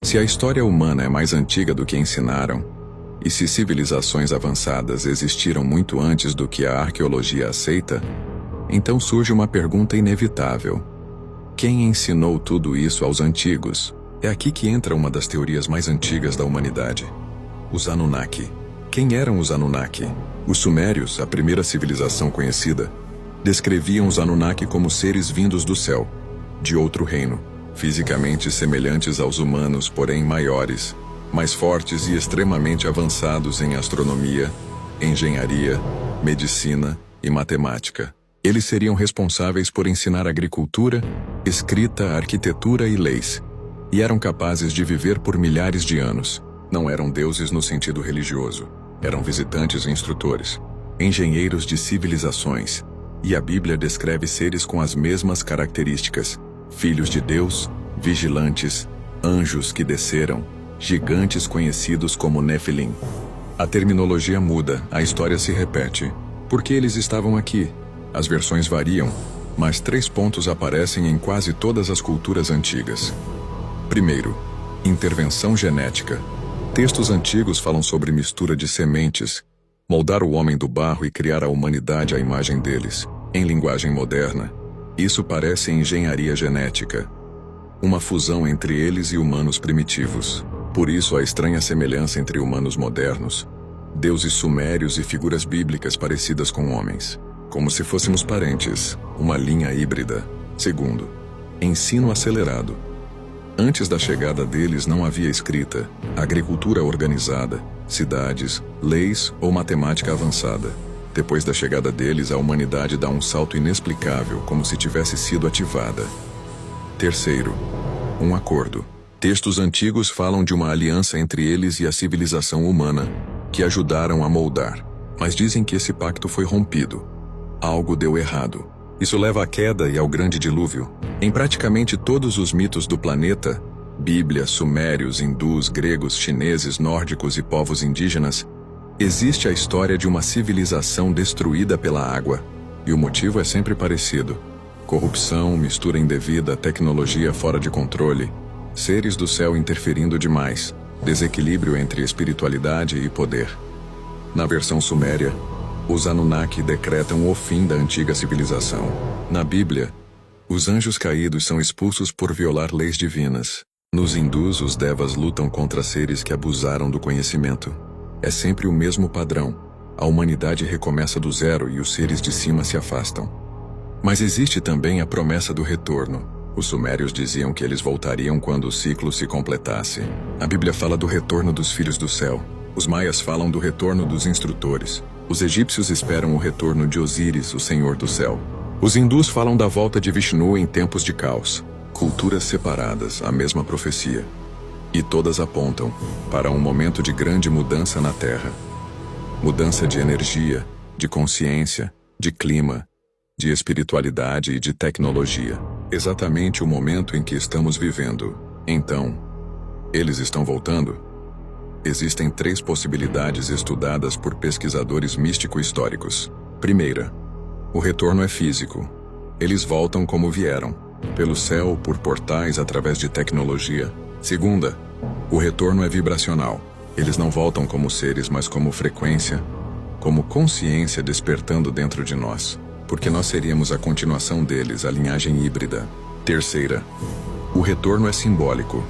Se a história humana é mais antiga do que ensinaram, e se civilizações avançadas existiram muito antes do que a arqueologia aceita, então surge uma pergunta inevitável. Quem ensinou tudo isso aos antigos? É aqui que entra uma das teorias mais antigas da humanidade. Os Anunnaki. Quem eram os Anunnaki? Os Sumérios, a primeira civilização conhecida, descreviam os Anunnaki como seres vindos do céu, de outro reino, fisicamente semelhantes aos humanos, porém maiores, mais fortes e extremamente avançados em astronomia, engenharia, medicina e matemática. Eles seriam responsáveis por ensinar agricultura, escrita, arquitetura e leis, e eram capazes de viver por milhares de anos. Não eram deuses no sentido religioso, eram visitantes e instrutores, engenheiros de civilizações, e a Bíblia descreve seres com as mesmas características: filhos de Deus, vigilantes, anjos que desceram, gigantes conhecidos como Nefilim. A terminologia muda, a história se repete. Por que eles estavam aqui? As versões variam, mas 3 pontos aparecem em quase todas as culturas antigas. Primeiro, intervenção genética. Textos antigos falam sobre mistura de sementes, moldar o homem do barro e criar a humanidade à imagem deles. Em linguagem moderna, isso parece engenharia genética, uma fusão entre eles e humanos primitivos. Por isso a estranha semelhança entre humanos modernos, deuses sumérios e figuras bíblicas parecidas com homens, como se fôssemos parentes, uma linha híbrida. Segundo, ensino acelerado. Antes da chegada deles não havia escrita, agricultura organizada, cidades, leis ou matemática avançada. Depois da chegada deles, a humanidade dá um salto inexplicável, como se tivesse sido ativada. Terceiro, um acordo. Textos antigos falam de uma aliança entre eles e a civilização humana, que ajudaram a moldar. Mas dizem que esse pacto foi rompido. Algo deu errado. Isso leva à queda e ao grande dilúvio. Em praticamente todos os mitos do planeta, Bíblia, sumérios, hindus, gregos, chineses, nórdicos e povos indígenas, existe a história de uma civilização destruída pela água. E o motivo é sempre parecido: corrupção, mistura indevida, tecnologia fora de controle, seres do céu interferindo demais, desequilíbrio entre espiritualidade e poder. Na versão suméria, os Anunnaki decretam o fim da antiga civilização. Na Bíblia, os anjos caídos são expulsos por violar leis divinas. Nos hindus, os devas lutam contra seres que abusaram do conhecimento. É sempre o mesmo padrão. A humanidade recomeça do zero e os seres de cima se afastam. Mas existe também a promessa do retorno. Os sumérios diziam que eles voltariam quando o ciclo se completasse. A Bíblia fala do retorno dos filhos do céu. Os maias falam do retorno dos instrutores. Os egípcios esperam o retorno de Osíris, o Senhor do Céu. Os hindus falam da volta de Vishnu em tempos de caos. Culturas separadas, a mesma profecia. E todas apontam para um momento de grande mudança na Terra. Mudança de energia, de consciência, de clima, de espiritualidade e de tecnologia. Exatamente o momento em que estamos vivendo. Então, eles estão voltando? Existem 3 possibilidades estudadas por pesquisadores místico-históricos. Primeira, o retorno é físico. Eles voltam como vieram, pelo céu, por portais, através de tecnologia. Segunda, o retorno é vibracional. Eles não voltam como seres, mas como frequência, como consciência despertando dentro de nós, porque nós seríamos a continuação deles, a linhagem híbrida. Terceira, o retorno é simbólico.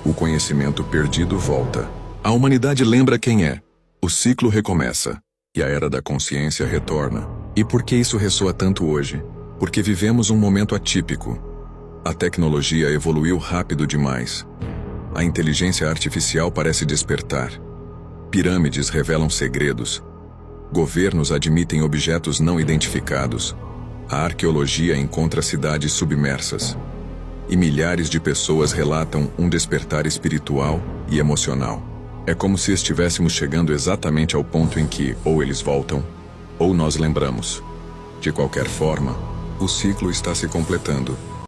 O conhecimento perdido volta. A humanidade lembra quem é. O ciclo recomeça. E a era da consciência retorna. E por que isso ressoa tanto hoje? Porque vivemos um momento atípico. A tecnologia evoluiu rápido demais. A inteligência artificial parece despertar. Pirâmides revelam segredos. Governos admitem objetos não identificados. A arqueologia encontra cidades submersas. E milhares de pessoas relatam um despertar espiritual e emocional. É como se estivéssemos chegando exatamente ao ponto em que ou eles voltam, ou nós lembramos. De qualquer forma, o ciclo está se completando.